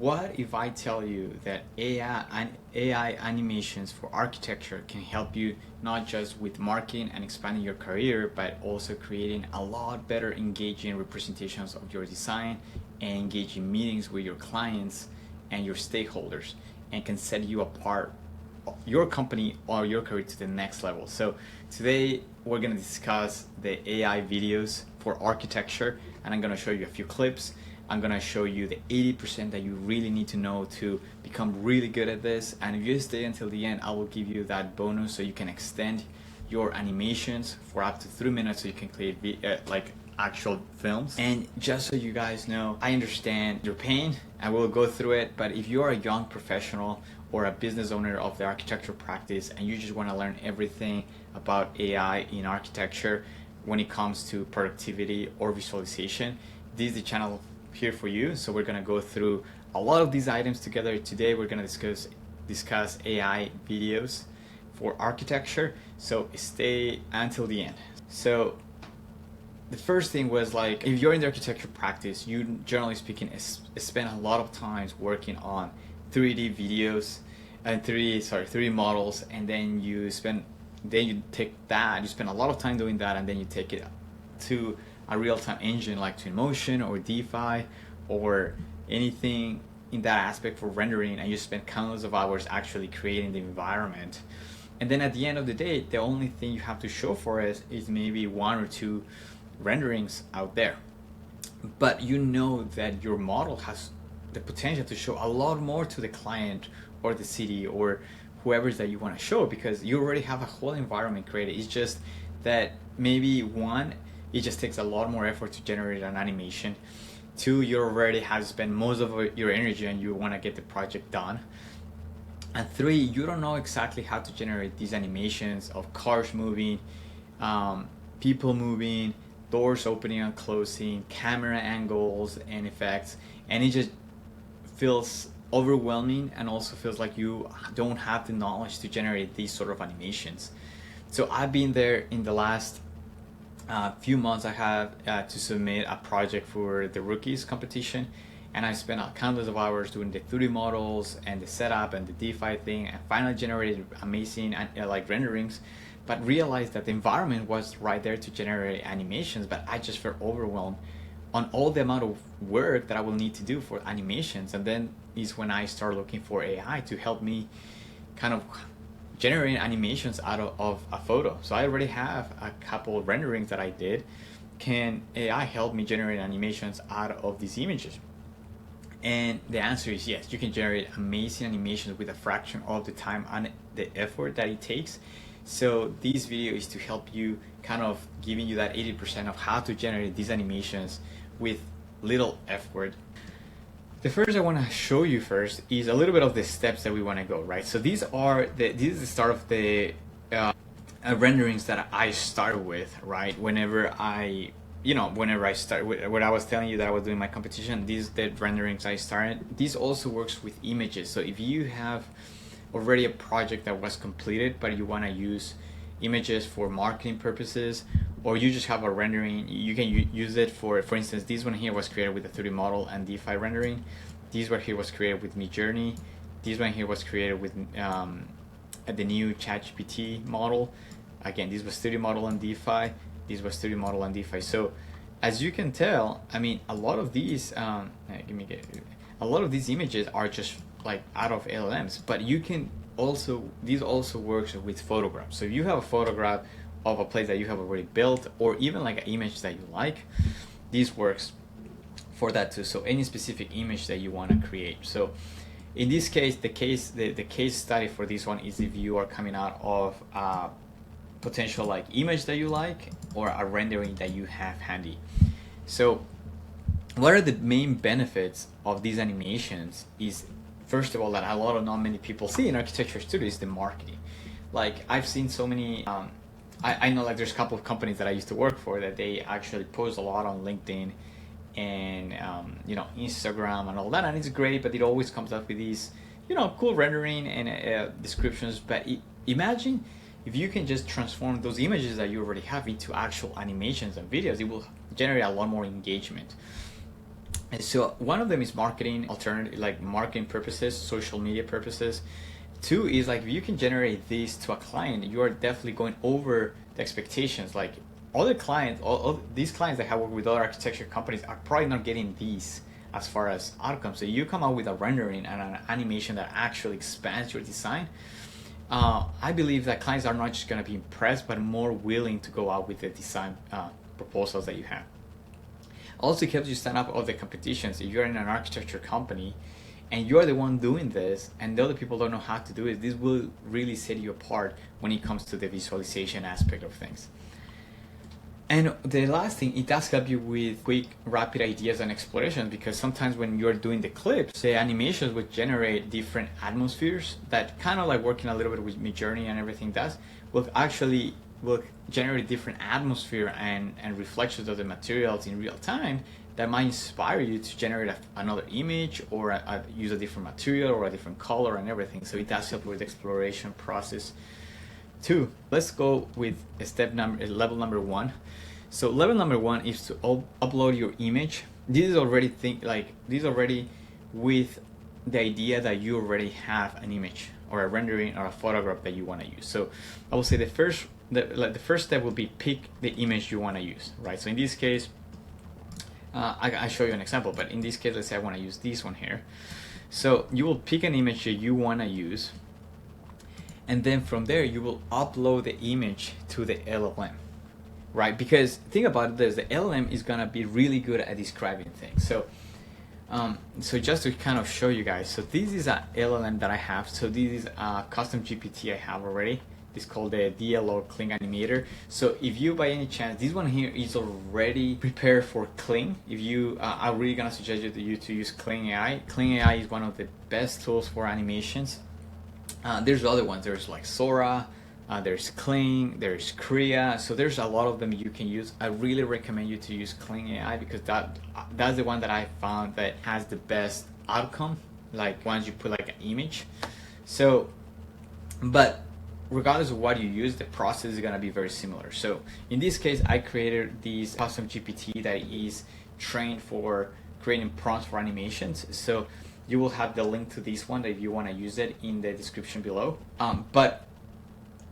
what if I tell you that AI animations for architecture can help you not just with marketing and expanding your career, but also creating a lot better engaging representations of your design and engaging meetings with your clients and your stakeholders, and can set you apart, your company or your career, to the next level. So today we're going to discuss the AI videos for architecture, and I'm going to show you a few clips. I'm going to show you the 80% that you really need to know to become really good at this. And if you stay until the end, I will give you that bonus so you can extend your animations for up to 3 minutes so you can create like actual films. And just so you guys know, I understand your pain. I will go through it, but if you're a young professional or a business owner of the architecture practice and you just want to learn everything about AI in architecture when it comes to productivity or visualization, this is the channel here for you. So we're going to go through a lot of these items together. Today we're going to discuss AI videos for architecture, so stay until the end. So the first thing was, like, if you're in the architecture practice, you generally speaking spend a lot of times working on 3D videos and 3D models, and then you spend you spend a lot of time doing that, and then you take it to a real-time engine like Twinmotion or DeFi or anything in that aspect for rendering, and you spend countless of hours actually creating the environment. And then at the end of the day, the only thing you have to show for it is maybe 1 or 2 renderings out there. But you know that your model has the potential to show a lot more to the client or the city or whoever that you want to show, because you already have a whole environment created. It's just that maybe 1, it just takes a lot more effort to generate an animation. 2, you already have spent most of your energy and you want to get the project done. And 3, you don't know exactly how to generate these animations of cars moving, people moving, doors opening and closing, camera angles and effects, and it just feels overwhelming and also feels like you don't have the knowledge to generate these sort of animations. So I've been there in the last few months. I have to submit a project for the rookies competition, and I spent countless of hours doing the 3D models and the setup and the DeFi thing, and finally generated amazing like renderings, but realized that the environment was right there to generate animations, but I just felt overwhelmed on all the amount of work that I will need to do for animations. And then is when I started looking for AI to help me kind of generate animations out of a photo. So I already have a couple of renderings that I did. Can AI help me generate animations out of these images? And the answer is yes. You can generate amazing animations with a fraction of the time and the effort that it takes. So this video is to help you, kind of giving you that 80% of how to generate these animations with little effort. The first I want to show you first is a little bit of the steps that we want to go, right? So this is the start of the renderings that I started with, right? Whenever I started, when I was telling you that I was doing my competition, these the renderings I started. This also works with images. So if you have already a project that was completed, but you want to use images for marketing purposes, or you just have a rendering, you can use it for instance, this one here was created with a 3D model and DeFi rendering. This one here was created with Midjourney. This one here was created with the new ChatGPT model. Again, this was 3D model and DeFi. This was 3D model and DeFi. So as you can tell, I mean, a lot of these images are just like out of LLMs, but you can also, these also works with photographs. So if you have a photograph of a place that you have already built, or even like an image that you like, this works for that too. So any specific image that you want to create. So in this case, the case study for this one is if you are coming out of a potential like image that you like or a rendering that you have handy. So what are the main benefits of these animations is, first of all, that not many people see in architecture studios, the marketing. Like I've seen so many, I know like there's a couple of companies that I used to work for that they actually post a lot on LinkedIn and Instagram and all that, and it's great, but it always comes up with these cool rendering and descriptions. But imagine if you can just transform those images that you already have into actual animations and videos. It will generate a lot more engagement. And so one of them is marketing alternative, like marketing purposes, social media purposes. Two is like if you can generate these to a client, you are definitely going over the expectations. Like other clients, all these clients that have worked with other architecture companies are probably not getting these as far as outcomes. So you come out with a rendering and an animation that actually expands your design. I believe that clients are not just going to be impressed, but more willing to go out with the design proposals that you have. Also, it helps you stand up all the competitions. If you're in an architecture company and you're the one doing this and the other people don't know how to do it, this will really set you apart when it comes to the visualization aspect of things. And the last thing, it does help you with quick, rapid ideas and exploration, because sometimes when you're doing the clips, the animations would generate different atmospheres that kind of like working a little bit with Midjourney and everything does, will generate different atmosphere and reflections of the materials in real time that might inspire you to generate another image or use a different material or a different color and everything. So it does help with the exploration process too. Let's go with level number one. So level number one is to upload your image. This is already with the idea that you already have an image or a rendering or a photograph that you want to use. So I will say the first step will be pick the image you want to use, right? So in this case, I show you an example, but in this case, let's say I want to use this one here. So you will pick an image that you want to use, and then from there you will upload the image to the LLM, right? Because think about this, the LLM is gonna be really good at describing things. So just to kind of show you guys, so this is a LLM that I have. So this is a custom GPT I have already. It's called the DLO Kling Animator. So if you by any chance, this one here is already prepared for Kling. If you, I'm really gonna suggest you to use Kling AI. Kling AI is one of the best tools for animations. There's other ones. There's like Sora, there's Kling, there's Kriya. So there's a lot of them you can use. I really recommend you to use Kling AI because that's the one that I found that has the best outcome. Like once you put like an image. So, but regardless of what you use, the process is gonna be very similar. So in this case, I created this custom GPT that is trained for creating prompts for animations. So you will have the link to this one if you want to use it in the description below. But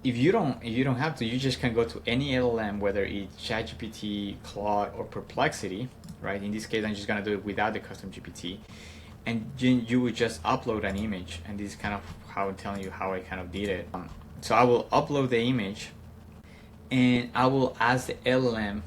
if you don't have to, you just can go to any LLM, whether it's ChatGPT, Claude, or Perplexity, right? In this case, I'm just gonna do it without the custom GPT, and you would just upload an image. And this is kind of how I'm telling you how I kind of did it. So I will upload the image, and I will ask the LLM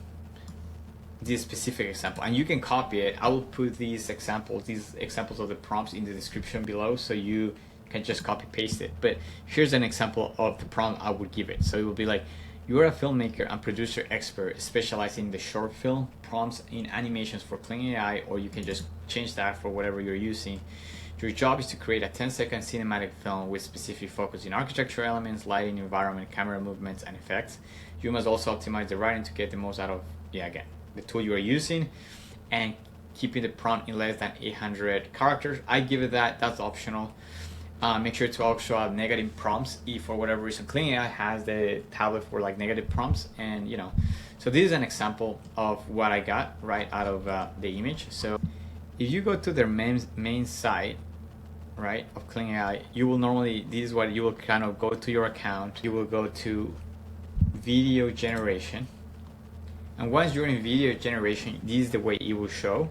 this specific example, and you can copy it. I will put these examples of the prompts in the description below, so you can just copy paste it. But here's an example of the prompt I would give it. So it will be like, you're a filmmaker and producer expert specializing in the short film prompts in animations for Kling AI, or you can just change that for whatever you're using. Your job is to create a 10-second cinematic film with specific focus in architecture elements, lighting, environment, camera movements, and effects. You must also optimize the writing to get the most out of, again, the tool you are using, and keeping the prompt in less than 800 characters. I give it that's optional. Make sure to also add negative prompts if for whatever reason Kling AI has the tablet for like negative prompts, and so this is an example of what I got right out of the image. So if you go to their main site, right, of Kling AI, you will normally, this is what you will kind of go to your account, you will go to video generation. And once you're in video generation, this is the way it will show,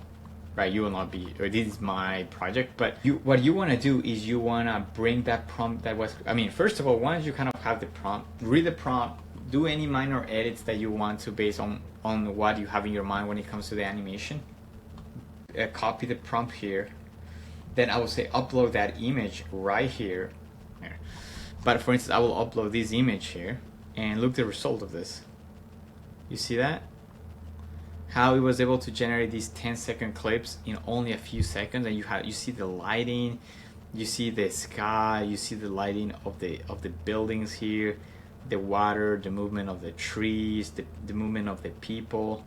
right? You will not be, or this is my project, but what you want to do is you want to bring that prompt that was, first of all, once you kind of have the prompt, read the prompt, do any minor edits that you want to based on what you have in your mind when it comes to the animation. Copy the prompt here. Then I will say upload that image right here. But for instance, I will upload this image here, and look the result of this. You see that? How it was able to generate these 10-second clips in only a few seconds, and you see the lighting, you see the sky, you see the lighting of the buildings here, the water, the movement of the trees, the movement of the people.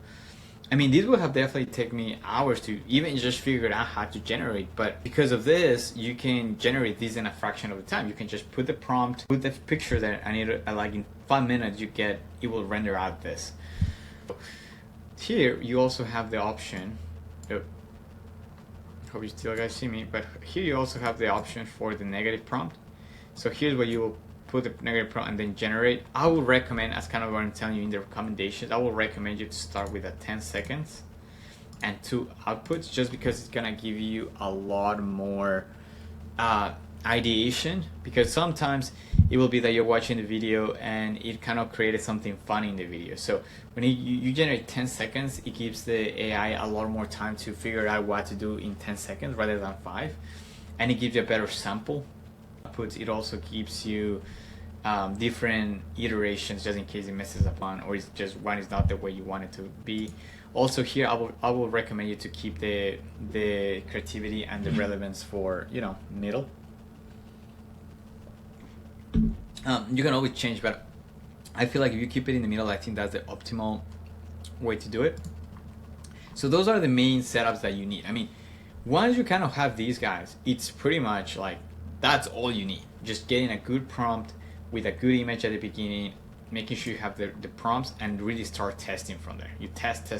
This would have definitely taken me hours to even just figure out how to generate, but because of this, you can generate this in a fraction of the time. You can just put the prompt, put the picture there, and like in 5 minutes it will render out this. Here you also have the option. hope you still guys see me. But here you also have the option for the negative prompt. So here's where you will put the negative prompt and then generate. I would recommend, as kind of what I'm telling you in the recommendations, I would recommend you to start with a 10 seconds and 2 outputs, just because it's gonna give you a lot more ideation, because sometimes it will be that you're watching the video and it kind of created something funny in the video. So when you generate 10 seconds, it gives the AI a lot more time to figure out what to do in 10 seconds rather than 5, and it gives you a better sample. It also gives you different iterations just in case it messes up on, or it's just one is not the way you want it to be. Also here I will recommend you to keep the creativity and the relevance for, you know, middle. You can always change, but I feel like if you keep it in the middle, I think that's the optimal way to do it. So those are the main setups that you need. I mean, once you kind of have these guys, it's pretty much like that's all you need. Just getting a good prompt with a good image at the beginning, making sure you have the prompts, and really start testing from there. You test.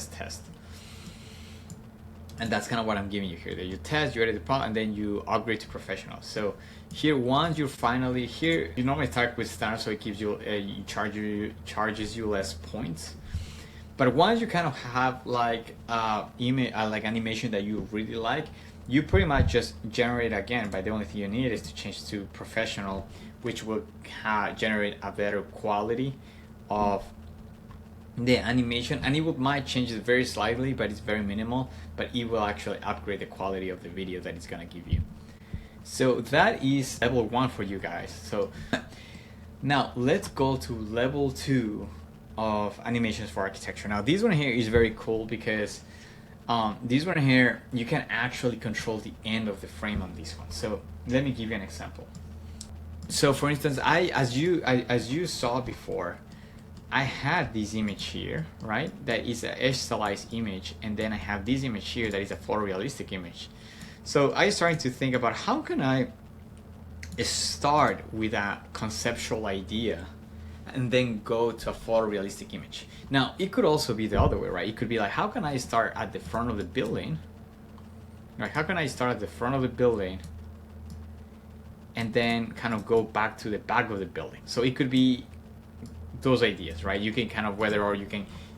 And that's kind of what I'm giving you here. That you test, you edit the prompt, and then you upgrade to professional. So here, once you're finally here, you normally start with standard, so it gives you, charges you less points. But once you kind of have like like animation that you really like, you pretty much just generate again. But the only thing you need is to change to professional, which will generate a better quality of the animation, and it might change it very slightly, but it's very minimal, but it will actually upgrade the quality of the video that it's gonna give you. So that is level 1 for you guys. So now let's go to level 2 of animations for architecture. Now this one here is very cool because this one here, you can actually control the end of the frame on this one. So let me give you an example. So for instance, as you saw before, I had this image here, right? That is a stylized image, and then I have this image here that is a photorealistic image. So I started to think about how can I start with a conceptual idea and then go to a photorealistic image. Now it could also be the other way, right? It could be like, how can I start at the front of the building? Right? How can I start at the front of the building and then kind of go back to the back of the building? So it could be those ideas, right? You can kind of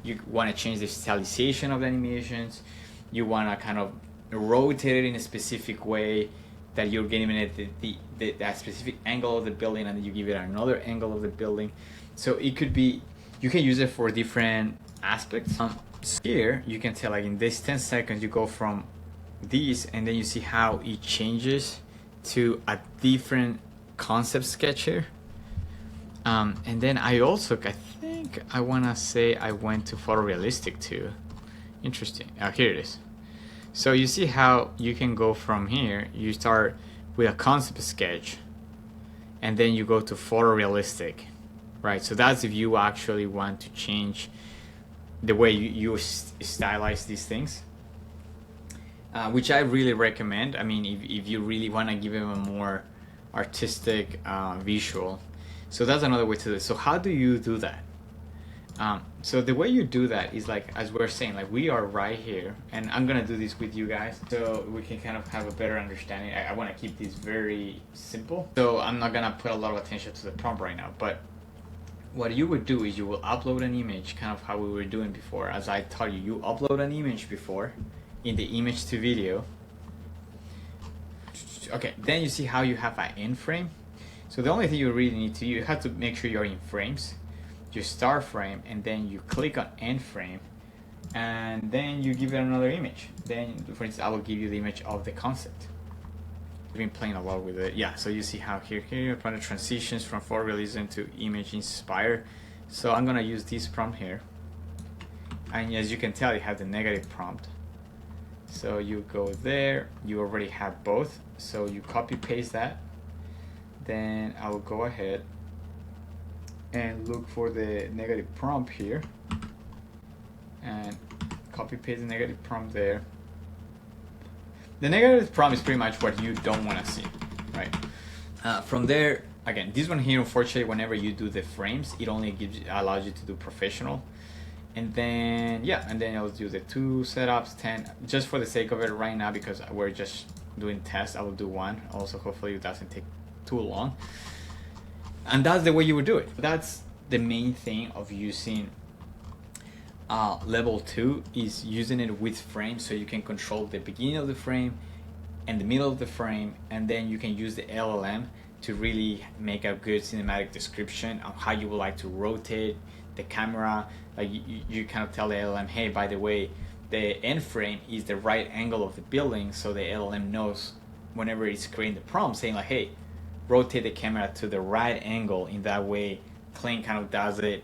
you want to change the stylization of the animations. You want to kind of rotate it in a specific way that you're giving it that specific angle of the building, and then you give it another angle of the building. So it could be, you can use it for different aspects. So here you can tell, like in this 10 seconds, you go from these, and then you see how it changes to a different concept sketch here. And then I think I want to say I went to photorealistic too. Interesting. Here it is. So you see how you can go from here, you start with a concept sketch, and then you go to photorealistic, right? So that's if you actually want to change the way you stylize these things, which I really recommend. I mean, if you really want to give them a more artistic visual. So that's another way to do it. So how do you do that? So the way you do that is like, as we're saying, like we are right here, and I'm gonna do this with you guys so we can kind of have a better understanding. I want to keep this very simple, so I'm not gonna put a lot of attention to the prompt right now. But what you would do is you will upload an image, kind of how we were doing before. As I taught you, you upload an image before in the image to video. Okay, then you see how you have an end frame. So the only thing you really need to, you have to make sure you're in frames. You start frame, and then you click on end frame, and then you give it another image. Then, for instance, I will give you the image of the concept. I've been playing a lot with it. Yeah, so you see how here you're applying the transitions from photorealism to image inspire. So I'm gonna use this prompt here, and as you can tell, you have the negative prompt. So you go there, you already have both, so you copy paste that. Then I will go ahead and look for the negative prompt here and copy paste the negative prompt there. The negative prompt is pretty much what you don't want to see, right? From there, again, this one here, unfortunately, whenever you do the frames, it only allows you to do professional. And then, yeah, and then I'll do the 2 setups, 10, just for the sake of it right now, because we're just doing tests. I will do 1. Also, hopefully it doesn't take too long. And that's the way you would do it. That's the main thing of using level 2, is using it with frames, so you can control the beginning of the frame and the middle of the frame, and then you can use the LLM to really make a good cinematic description of how you would like to rotate the camera. Like you kind of tell the LLM, hey, by the way, the end frame is the right angle of the building, so the LLM knows whenever it's creating the prompt, saying like, hey, rotate the camera to the right angle. In that way, Kling kind of does it.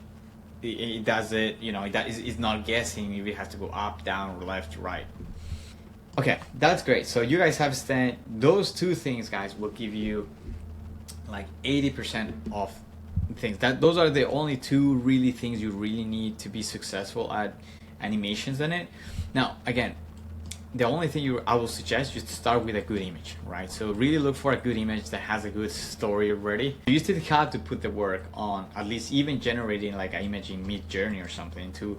It does it, you know, it's not guessing if it has to go up, down, or left, right. Okay, that's great. So you guys have understand those 2 things, guys, will give you like 80% of things. Those are the only 2 really things you really need to be successful at animations in it. Now, again, the only thing I will suggest is to start with a good image, right? So really look for a good image that has a good story already. You still have to put the work on at least even generating like an image in Mid-Journey or something to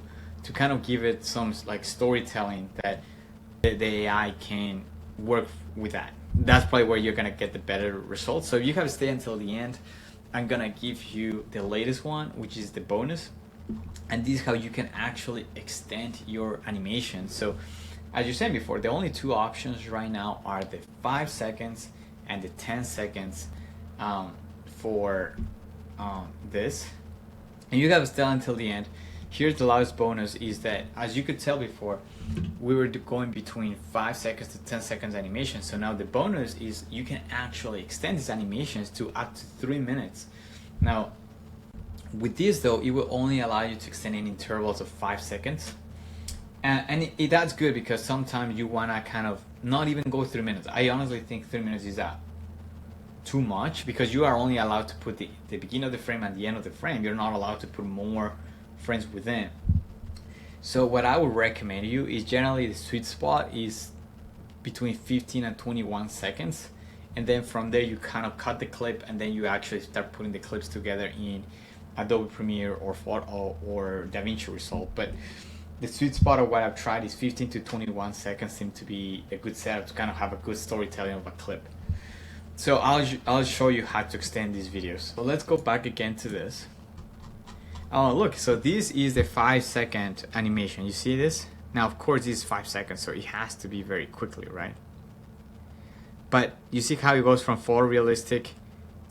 kind of give it some like storytelling that the AI can work with that. That's probably where you're gonna get the better results. So you have to stay until the end. I'm gonna give you the latest one, which is the bonus. And this is how you can actually extend your animation. So as you said before, the only 2 options right now are the 5 seconds and the 10 seconds for this. And you have to stay until the end. Here's the last bonus, is that, as you could tell before, we were going between 5 seconds to 10 seconds animation. So now the bonus is you can actually extend these animations to up to 3 minutes. Now, with this though, it will only allow you to extend in intervals of 5 seconds. And that's good, because sometimes you want to kind of not even go 3 minutes. I honestly think 3 minutes is too much, because you are only allowed to put the beginning of the frame and the end of the frame. You're not allowed to put more frames within. So what I would recommend you is, generally the sweet spot is between 15 and 21 seconds. And then from there you kind of cut the clip, and then you actually start putting the clips together in Adobe Premiere or DaVinci Resolve. But the sweet spot of what I've tried is 15 to 21 seconds seem to be a good setup to kind of have a good storytelling of a clip. So I'll show you how to extend these videos. So let's go back again to this. Oh, look, so this is the 5-second animation. You see this? Now, of course, this is 5 seconds, so it has to be very quickly, right? But you see how it goes from photorealistic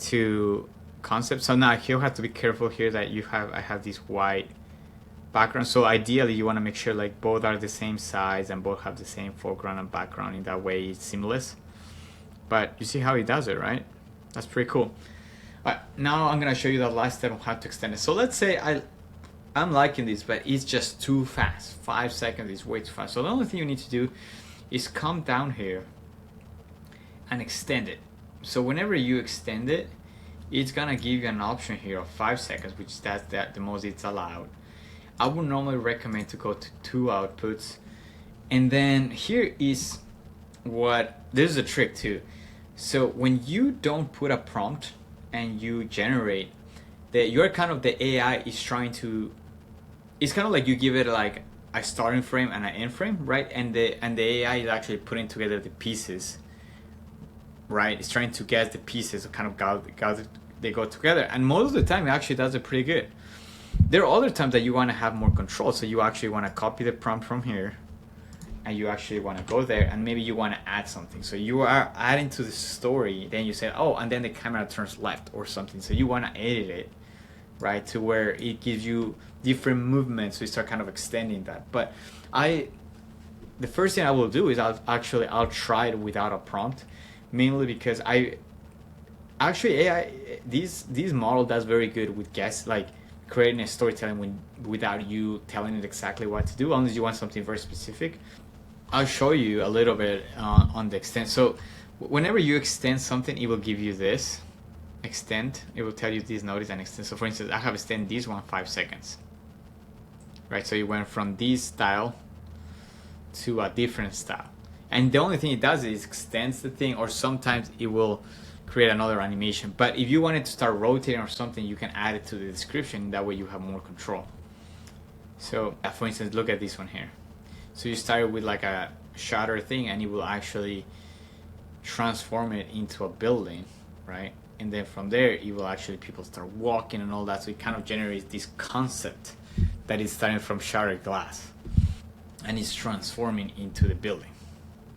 to concept. So now you have to be careful here that I have this white background. So ideally you want to make sure like both are the same size and both have the same foreground and background. In that way it's seamless. But you see how he does it, right? That's pretty cool. All right, now I'm gonna show you the last step on how to extend it. So let's say I'm liking this, but it's just too fast. 5 seconds is way too fast. So the only thing you need to do is come down here and extend it. So whenever you extend it, it's gonna give you an option here of 5 seconds, which that's the most it's allowed. I would normally recommend to go to 2 outputs. And then here is there's a trick too. So when you don't put a prompt and you generate, you're kind of, the AI is trying to, it's kind of like you give it like a starting frame and an end frame, right? And the AI is actually putting together the pieces, right? It's trying to guess the pieces, kind of they go together. And most of the time it actually does it pretty good. There are other times that you want to have more control. So you actually want to copy the prompt from here and you actually want to go there, and maybe you want to add something. So you are adding to the story, then you say, oh, and then the camera turns left or something. So you want to edit it, right, to where it gives you different movements. So you start kind of extending that. But the first thing I will do is I'll try it without a prompt, mainly because AI, this model does very good with like creating a storytelling without you telling it exactly what to do, unless you want something very specific. I'll show you a little bit on the extend. So whenever you extend something, it will give you this extend. It will tell you this notice and extend. So for instance, I have extended this one 5 seconds, right? So it went from this style to a different style. And the only thing it does is extends the thing, or sometimes it will create another animation. But if you wanted to start rotating or something, you can add it to the description. That way you have more control. So for instance, look at this one here. So you started with like a shutter thing, and it will actually transform it into a building, right? And then from there, it will actually, people start walking and all that. So it kind of generates this concept that is starting from shattered glass and is transforming into the building,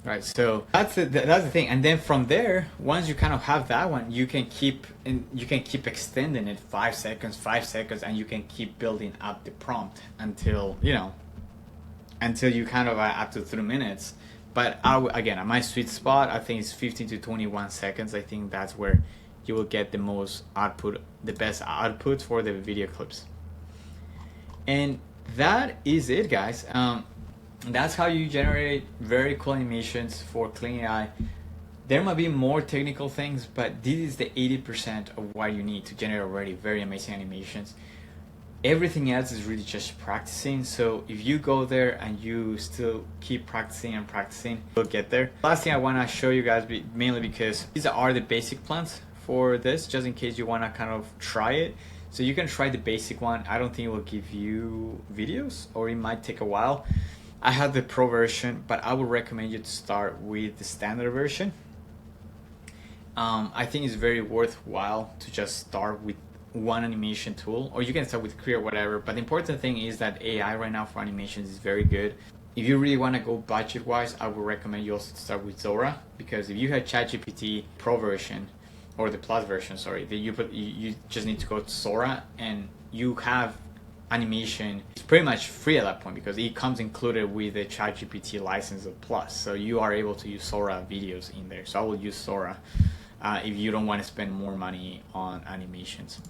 right? So that's the thing. And then from there, once you kind of have that one, you can keep extending it 5 seconds, and you can keep building up the prompt until you kind of up to 3 minutes. But again, my sweet spot, I think, is 15 to 21 seconds. I think that's where you will get the most output, the best output for the video clips. And that is it, guys. That's how you generate very cool animations for Kling AI. There might be more technical things, but this is the 80% of what you need to generate already very amazing animations. Everything else is really just practicing. So if you go there and you still keep practicing and practicing, you'll get there. Last thing I want to show you guys, mainly because these are the basic plans for this, just in case you want to kind of try it. So you can try the basic one. I don't think it will give you videos, or it might take a while. I have the pro version, but I would recommend you to start with the standard version. I think it's very worthwhile to just start with one animation tool, or you can start with Creo or whatever. But the important thing is that AI right now for animations is very good. If you really want to go budget wise, I would recommend you also start with Zora, because if you have ChatGPT Pro version or the Plus version, sorry, then you just need to go to Zora, and you have animation. It's pretty much free at that point because it comes included with the ChatGPT license of Plus, so you are able to use Zora videos in there. So I will use Zora if you don't want to spend more money on animations.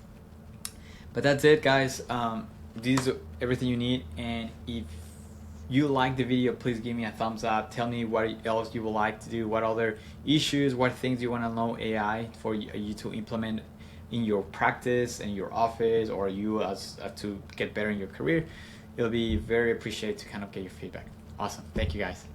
But that's it, guys. This is everything you need. And if you like the video, please give me a thumbs up. Tell me what else you would like to do, what other issues, what things you want to know AI for you to implement in your practice, in your office, or you as to get better in your career. It'll be very appreciated to kind of get your feedback. Awesome. Thank you, guys.